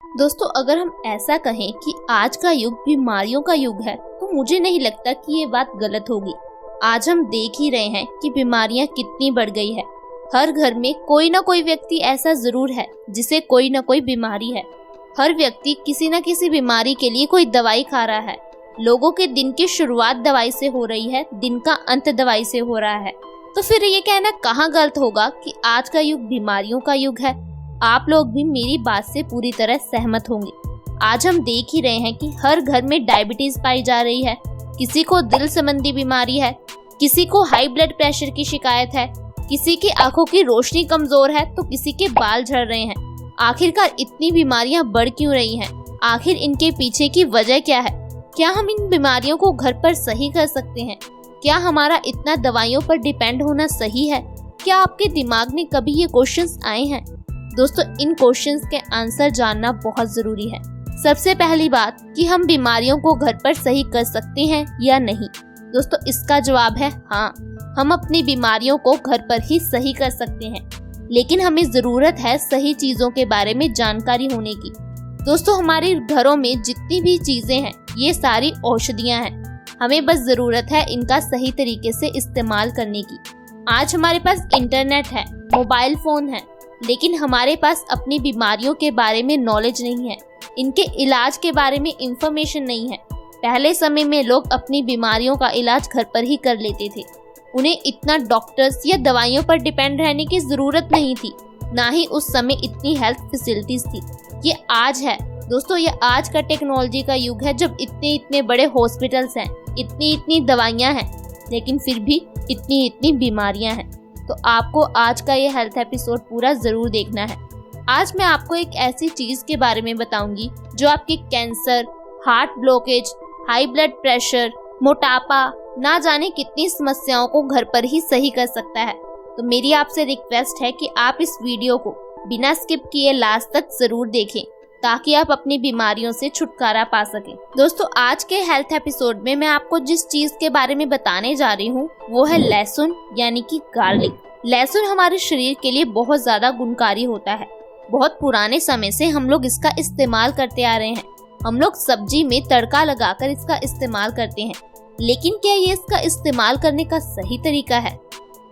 दोस्तों, अगर हम ऐसा कहें कि आज का युग बीमारियों का युग है तो मुझे नहीं लगता कि ये बात गलत होगी। आज हम देख ही रहे हैं कि बीमारियां कितनी बढ़ गई है। हर घर में कोई ना कोई व्यक्ति ऐसा जरूर है जिसे कोई ना कोई बीमारी है। हर व्यक्ति किसी न किसी बीमारी के लिए कोई दवाई खा रहा है। लोगों के दिन की शुरुआत दवाई से हो रही है, दिन का अंत दवाई से हो रहा है। तो फिर ये कहना कहाँ गलत होगा कि आज का युग बीमारियों का युग है। आप लोग भी मेरी बात से पूरी तरह सहमत होंगे। आज हम देख ही रहे हैं कि हर घर में डायबिटीज पाई जा रही है, किसी को दिल संबंधी बीमारी है, किसी को हाई ब्लड प्रेशर की शिकायत है, किसी की आंखों की रोशनी कमजोर है तो किसी के बाल झड़ रहे हैं। आखिरकार इतनी बीमारियां बढ़ क्यों रही हैं? आखिर इनके पीछे की वजह क्या है? क्या हम इन बीमारियों को घर पर सही कर सकते हैं? क्या हमारा इतना दवाइयों पर डिपेंड होना सही है? क्या आपके दिमाग में कभी ये क्वेश्चंस आए हैं? दोस्तों, इन क्वेश्चंस के आंसर जानना बहुत जरूरी है। सबसे पहली बात कि हम बीमारियों को घर पर सही कर सकते हैं या नहीं। दोस्तों, इसका जवाब है हाँ, हम अपनी बीमारियों को घर पर ही सही कर सकते हैं, लेकिन हमें जरूरत है सही चीजों के बारे में जानकारी होने की। दोस्तों, हमारे घरों में जितनी भी चीजें हैं ये सारी औषधियां हैं। हमें बस जरूरत है इनका सही तरीके से इस्तेमाल करने की। आज हमारे पास इंटरनेट है, मोबाइल फोन है, लेकिन हमारे पास अपनी बीमारियों के बारे में नॉलेज नहीं है, इनके इलाज के बारे में इंफॉर्मेशन नहीं है। पहले समय में लोग अपनी बीमारियों का इलाज घर पर ही कर लेते थे। उन्हें इतना डॉक्टर्स या दवाइयों पर डिपेंड रहने की जरूरत नहीं थी, ना ही उस समय इतनी हेल्थ फैसिलिटीज थी। ये आज है दोस्तों, ये आज का टेक्नोलॉजी का युग है जब इतने इतने बड़े हॉस्पिटल्स हैं, इतनी इतनी दवाइयाँ हैं, लेकिन फिर भी इतनी इतनी बीमारियाँ हैं। तो आपको आज का ये हेल्थ एपिसोड पूरा जरूर देखना है। आज मैं आपको एक ऐसी चीज के बारे में बताऊंगी जो आपके cancer, heart blockage, high blood pressure, मोटापा, ना जाने कितनी समस्याओं को घर पर ही सही कर सकता है। तो मेरी आपसे रिक्वेस्ट है कि आप इस वीडियो को बिना स्किप किए लास्ट तक जरूर देखें, ताकि आप अपनी बीमारियों से छुटकारा पा सकें। दोस्तों, आज के हेल्थ एपिसोड में मैं आपको जिस चीज के बारे में बताने जा रही हूँ वो है लहसुन, यानी कि गार्लिक। लहसुन हमारे शरीर के लिए बहुत ज्यादा गुणकारी होता है। बहुत पुराने समय से हम लोग इसका इस्तेमाल करते आ रहे हैं। हम लोग सब्जी में तड़का लगाकर इसका इस्तेमाल करते हैं, लेकिन क्या ये इसका इस्तेमाल करने का सही तरीका है?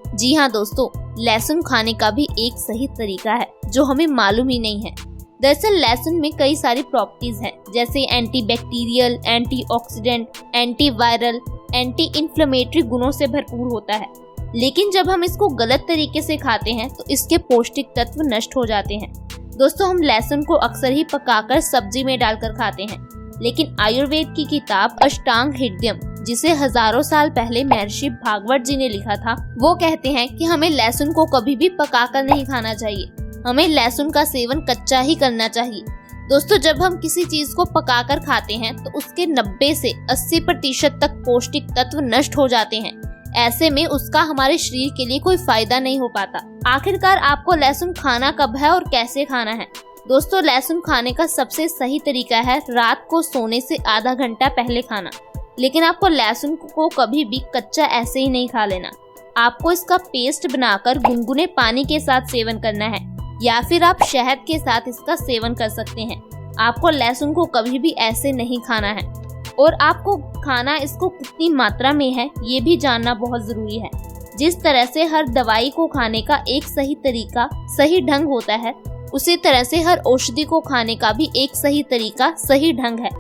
जी हाँ दोस्तों, लहसुन खाने का भी एक सही तरीका है जो हमें मालूम ही नहीं है। दरअसल लहसुन में कई सारी प्रॉपर्टीज हैं, जैसे anti bacterial, antioxidant, antiviral, anti inflammatory गुणों से भरपूर होता है। लेकिन जब हम इसको गलत तरीके से खाते हैं तो इसके पौष्टिक तत्व नष्ट हो जाते हैं। दोस्तों, हम लहसुन को अक्सर ही पकाकर सब्जी में डालकर खाते हैं, लेकिन आयुर्वेद की किताब अष्टांग हृदयम, जिसे हजारों साल पहले महर्षि भागवत जी ने लिखा था, वो कहते हैं कि हमें लहसुन को कभी भी पकाकर नहीं खाना चाहिए। हमें लहसुन का सेवन कच्चा ही करना चाहिए। दोस्तों, जब हम किसी चीज को पकाकर खाते हैं तो उसके 90 से 80% तक पौष्टिक तत्व नष्ट हो जाते हैं। ऐसे में उसका हमारे शरीर के लिए कोई फायदा नहीं हो पाता। आखिरकार आपको लहसुन खाना कब है और कैसे खाना है? दोस्तों, लहसुन खाने का सबसे सही तरीका है रात को सोने से आधा घंटा पहले खाना। लेकिन आपको लहसुन को कभी भी कच्चा ऐसे ही नहीं खा लेना। आपको इसका पेस्ट बनाकर गुनगुने पानी के साथ सेवन करना है, या फिर आप शहद के साथ इसका सेवन कर सकते हैं। आपको लहसुन को कभी भी ऐसे नहीं खाना है, और आपको खाना इसको कितनी मात्रा में है ये भी जानना बहुत जरूरी है। जिस तरह से हर दवाई को खाने का एक सही तरीका, सही ढंग होता है, उसी तरह से हर औषधि को खाने का भी एक सही तरीका, सही ढंग है।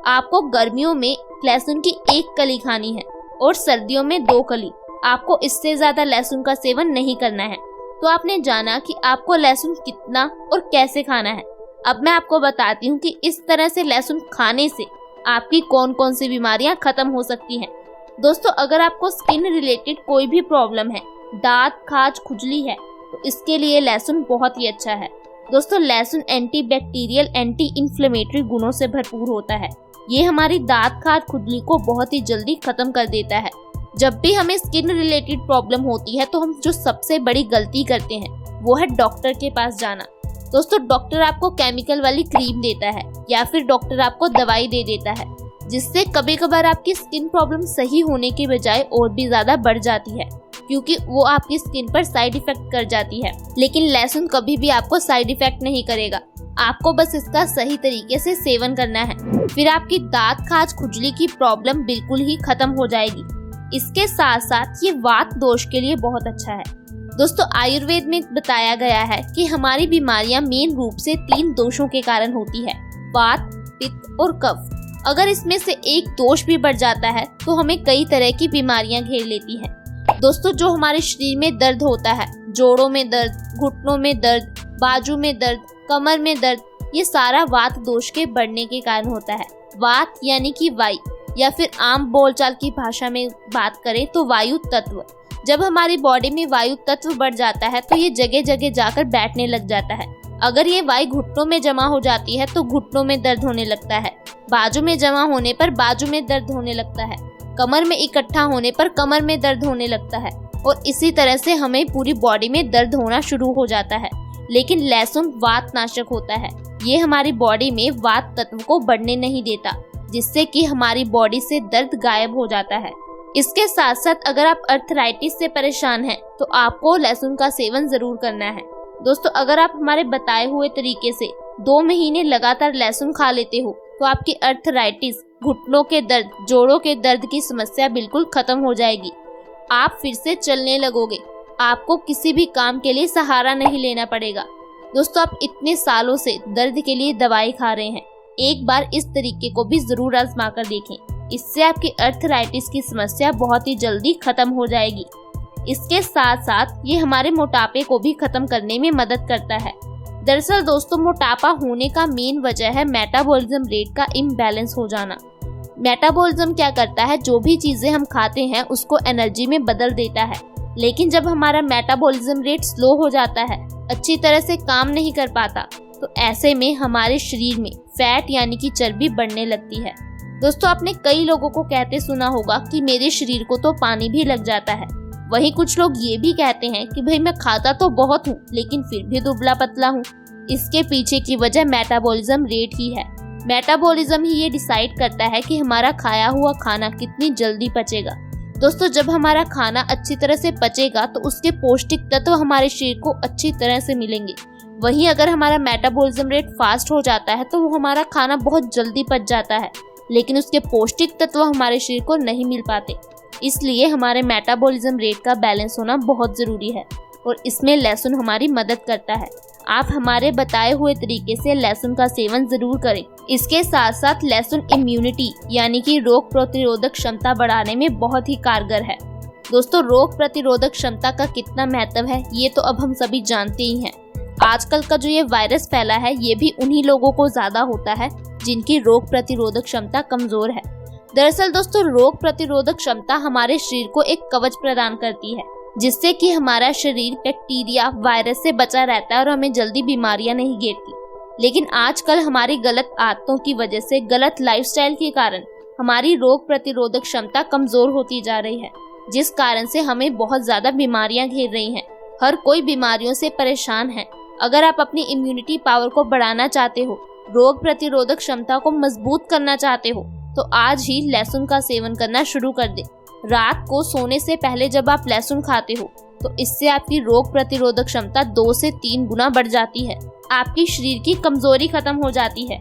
आपको गर्मियों में लहसुन की 1 कली खानी है और सर्दियों में 2 कली। आपको इससे ज्यादा लहसुन का सेवन नहीं करना है। तो आपने जाना कि आपको लहसुन कितना और कैसे खाना है। अब मैं आपको बताती हूँ कि इस तरह से लहसुन खाने से आपकी कौन कौन सी बीमारियां खत्म हो सकती हैं। दोस्तों, अगर आपको स्किन रिलेटेड कोई भी प्रॉब्लम है, दांत, खाज, खुजली है, तो इसके लिए लहसुन बहुत ही अच्छा है। दोस्तों, लहसुन एंटी बैक्टीरियल, एंटी इन्फ्लेमेटरी गुणों से भरपूर होता है। ये हमारी दांत, खाज, खुजली को बहुत ही जल्दी खत्म कर देता है। जब भी हमें स्किन रिलेटेड प्रॉब्लम होती है तो हम जो सबसे बड़ी गलती करते हैं वो है डॉक्टर के पास जाना। दोस्तों, डॉक्टर आपको केमिकल वाली क्रीम देता है या फिर डॉक्टर आपको दवाई दे देता है, जिससे कभी कभार आपकी स्किन प्रॉब्लम सही होने के बजाय और भी ज्यादा बढ़ जाती है। क्योंकि वो आपकी स्किन पर साइड इफेक्ट कर जाती है। लेकिन लहसुन कभी भी आपको साइड इफेक्ट नहीं करेगा, आपको बस इसका सही तरीके से सेवन करना है, फिर आपकी दांत खाज खुजली की प्रॉब्लम बिल्कुल ही खत्म हो जाएगी। इसके साथ साथ ये वात दोष के लिए बहुत अच्छा है। दोस्तों, आयुर्वेद में बताया गया है कि हमारी बीमारियां मेन रूप से 3 दोषों के कारण होती है, वात, पित्त और कफ। अगर इसमें से एक दोष भी बढ़ जाता है तो हमें कई तरह की बीमारियां घेर लेती हैं। दोस्तों, जो हमारे शरीर में दर्द होता है, जोड़ों में दर्द, घुटनों में दर्द, बाजू में दर्द, कमर में दर्द, ये सारा वात दोष के बढ़ने के कारण होता है। वात यानी कि वायु, या फिर आम बोलचाल की भाषा में बात करें तो वायु तत्व। जब हमारी बॉडी में वायु तत्व बढ़ जाता है तो ये जगह जगह जाकर बैठने लग जाता है। अगर ये वायु घुटनों में जमा हो जाती है तो घुटनों में दर्द होने लगता है, बाजू में जमा होने पर बाजू में दर्द होने लगता है, कमर में इकट्ठा होने पर कमर में दर्द होने लगता है, और इसी तरह से हमें पूरी बॉडी में दर्द होना शुरू हो जाता है। लेकिन लहसुन वात नाशक होता है, ये हमारी बॉडी में वात तत्व को बढ़ने नहीं देता, जिससे कि हमारी बॉडी से दर्द गायब हो जाता है। इसके साथ साथ अगर आप अर्थराइटिस से परेशान हैं तो आपको लहसुन का सेवन जरूर करना है। दोस्तों, अगर आप हमारे बताए हुए तरीके से 2 महीने लगातार लहसुन खा लेते हो तो आपकी अर्थराइटिस, घुटनों के दर्द, जोड़ों के दर्द की समस्या बिल्कुल खत्म हो जाएगी। आप फिर से चलने लगोगे, आपको किसी भी काम के लिए सहारा नहीं लेना पड़ेगा। दोस्तों, आप इतने सालों से दर्द के लिए दवाई खा रहे हैं, एक बार इस तरीके को भी जरूर आजमा कर देखें। इससे आपकी अर्थराइटिस की समस्या बहुत ही जल्दी खत्म हो जाएगी। इसके साथ साथ ये हमारे मोटापे को भी खत्म करने में मदद करता है। दरअसल दोस्तों, मोटापा होने का मेन वजह है मेटाबॉलिज्म रेट का इम्बैलेंस हो जाना। मेटाबॉलिज्म क्या करता है, जो भी चीजें हम खाते हैं उसको एनर्जी में बदल देता है। लेकिन जब हमारा मेटाबॉलिज्म रेट स्लो हो जाता है, अच्छी तरह से काम नहीं कर पाता, तो ऐसे में हमारे शरीर में फैट यानी कि चर्बी बढ़ने लगती है। दोस्तों, आपने कई लोगों को कहते सुना होगा कि मेरे शरीर को तो पानी भी लग जाता है। वहीं कुछ लोग ये भी कहते हैं कि भाई मैं खाता तो बहुत हूँ लेकिन फिर भी दुबला पतला हूँ। इसके पीछे की वजह मेटाबॉलिज्म रेट ही है। मेटाबॉलिज्म ही ये डिसाइड करता है कि हमारा खाया हुआ खाना कितनी जल्दी पचेगा। दोस्तों, जब हमारा खाना अच्छी तरह से पचेगा तो उसके पौष्टिक तत्व हमारे शरीर को अच्छी तरह से मिलेंगे। वहीं अगर हमारा मेटाबॉलिज्म रेट फास्ट हो जाता है तो वो हमारा खाना बहुत जल्दी पच जाता है, लेकिन उसके पौष्टिक तत्व हमारे शरीर को नहीं मिल पाते। इसलिए हमारे मेटाबॉलिज्म रेट का बैलेंस होना बहुत ज़रूरी है और इसमें लहसुन हमारी मदद करता है। आप हमारे बताए हुए तरीके से लहसुन का सेवन ज़रूर करें। इसके साथ साथ लहसुन इम्यूनिटी यानी कि रोग प्रतिरोधक क्षमता बढ़ाने में बहुत ही कारगर है। दोस्तों, रोग प्रतिरोधक क्षमता का कितना महत्व है ये तो अब हम सभी जानते ही हैं। आजकल का जो ये वायरस फैला है ये भी उन्हीं लोगों को ज़्यादा होता है जिनकी रोग प्रतिरोधक क्षमता कमज़ोर है। दरअसल दोस्तों, रोग प्रतिरोधक क्षमता हमारे शरीर को एक कवच प्रदान करती है, जिससे कि हमारा शरीर बैक्टीरिया, वायरस से बचा रहता है और हमें जल्दी बीमारियां नहीं घेरती। लेकिन आजकल हमारी गलत आदतों की वजह से, गलत लाइफस्टाइल के कारण हमारी रोग प्रतिरोधक क्षमता कमज़ोर होती जा रही है, जिस कारण से हमें बहुत ज़्यादा बीमारियां घेर रही हैं। हर कोई बीमारियों से परेशान है। अगर आप अपनी इम्यूनिटी पावर को बढ़ाना चाहते हो, रोग प्रतिरोधक क्षमता को मजबूत करना चाहते हो, तो आज ही लहसुन का सेवन करना शुरू कर दे। रात को सोने से पहले जब आप लहसुन खाते हो तो इससे आपकी रोग प्रतिरोधक क्षमता 2 से 3 गुना बढ़ जाती है। आपकी शरीर की कमजोरी खत्म हो जाती है।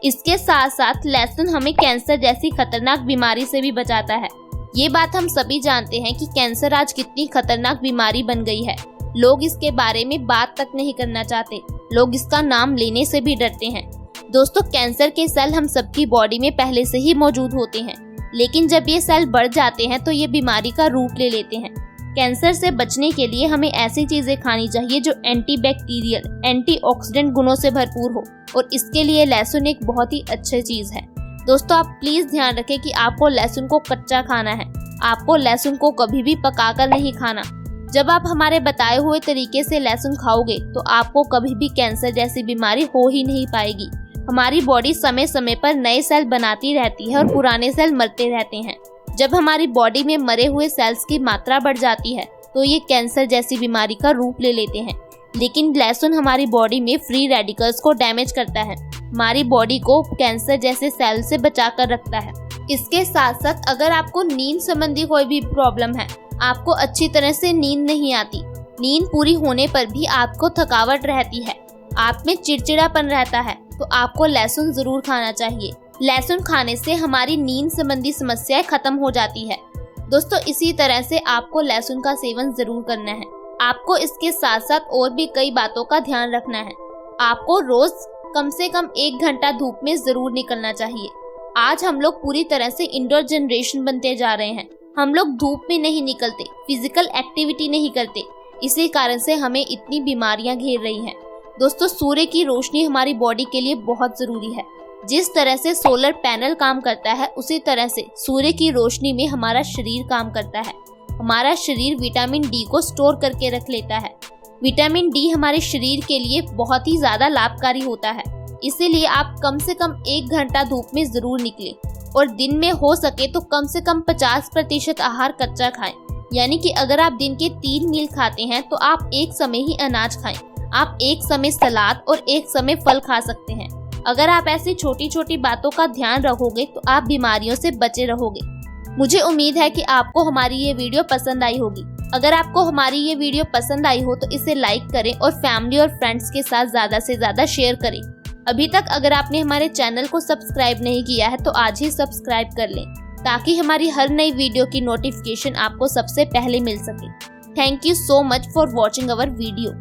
इसके साथ साथ लहसुन हमें कैंसर जैसी खतरनाक बीमारी से भी बचाता है। ये बात हम सभी जानते हैं कि कैंसर आज कितनी खतरनाक बीमारी बन गई है। लोग इसके बारे में बात तक नहीं करना चाहते, लोग इसका नाम लेने से भी डरते हैं। दोस्तों, कैंसर के सेल हम सबकी बॉडी में पहले से ही मौजूद होते हैं, लेकिन जब ये सेल बढ़ जाते हैं तो ये बीमारी का रूप ले लेते हैं। कैंसर से बचने के लिए हमें ऐसी चीजें खानी चाहिए जो एंटीबैक्टीरियल, एंटीऑक्सीडेंट गुणों से भरपूर हो, और इसके लिए लहसुन एक बहुत ही अच्छी चीज है। दोस्तों, आप प्लीज ध्यान रखें कि आपको लहसुन को कच्चा खाना है, आपको लहसुन को कभी भी पकाकर नहीं खाना। जब आप हमारे बताए हुए तरीके से लहसुन खाओगे तो आपको कभी भी कैंसर जैसी बीमारी हो ही नहीं पाएगी। हमारी बॉडी समय समय पर नए सेल बनाती रहती है और पुराने सेल मरते रहते हैं। जब हमारी बॉडी में मरे हुए सेल्स की मात्रा बढ़ जाती है तो ये कैंसर जैसी बीमारी का रूप ले लेते हैं। लेकिन लहसुन हमारी बॉडी में फ्री रेडिकल्स को डैमेज करता है, हमारी बॉडी को कैंसर जैसे सेल से बचा कर रखता है। इसके साथ साथ अगर आपको नींद संबंधी कोई भी प्रॉब्लम है, आपको अच्छी तरह से नींद नहीं आती। नींद पूरी होने पर भी आपको थकावट रहती है, आप में चिड़चिड़ापन रहता है, तो आपको लहसुन जरूर खाना चाहिए। लहसुन खाने से हमारी नींद संबंधी समस्याएं खत्म हो जाती है। दोस्तों, इसी तरह से आपको लहसुन का सेवन जरूर करना है। आपको इसके साथ साथ और भी कई बातों का ध्यान रखना है। आपको रोज कम से कम 1 घंटा धूप में जरूर निकलना चाहिए। आज हम लोग पूरी तरह से इंडोर जनरेशन बनते जा रहे हैं। हम लोग धूप में नहीं निकलते, फिजिकल एक्टिविटी नहीं करते, इसी कारण से हमें इतनी बीमारियां घेर रही हैं। दोस्तों, सूर्य की रोशनी हमारी बॉडी के लिए बहुत जरूरी है। जिस तरह से सोलर पैनल काम करता है, उसी तरह से सूर्य की रोशनी में हमारा शरीर काम करता है। हमारा शरीर विटामिन डी को स्टोर करके रख लेता है। विटामिन डी हमारे शरीर के लिए बहुत ही ज्यादा लाभकारी होता है। इसीलिए आप कम से कम 1 घंटा धूप में जरूर निकलें और दिन में हो सके तो कम से कम 50% आहार कच्चा खाएं। यानी कि अगर आप दिन के 3 मील खाते हैं तो आप एक समय ही अनाज खाएं। आप एक समय सलाद और एक समय फल खा सकते हैं। अगर आप ऐसी छोटी छोटी बातों का ध्यान रखोगे तो आप बीमारियों से बचे रहोगे। मुझे उम्मीद है कि आपको हमारी ये वीडियो पसंद आई होगी। अगर आपको हमारी ये वीडियो पसंद आई हो तो इसे लाइक करें और फैमिली और फ्रेंड्स के साथ ज़्यादा से ज़्यादा शेयर करें। अभी तक अगर आपने हमारे चैनल को सब्सक्राइब नहीं किया है तो आज ही सब्सक्राइब कर लें, ताकि हमारी हर नई वीडियो की नोटिफिकेशन आपको सबसे पहले मिल सके। Thank you so much for watching our video.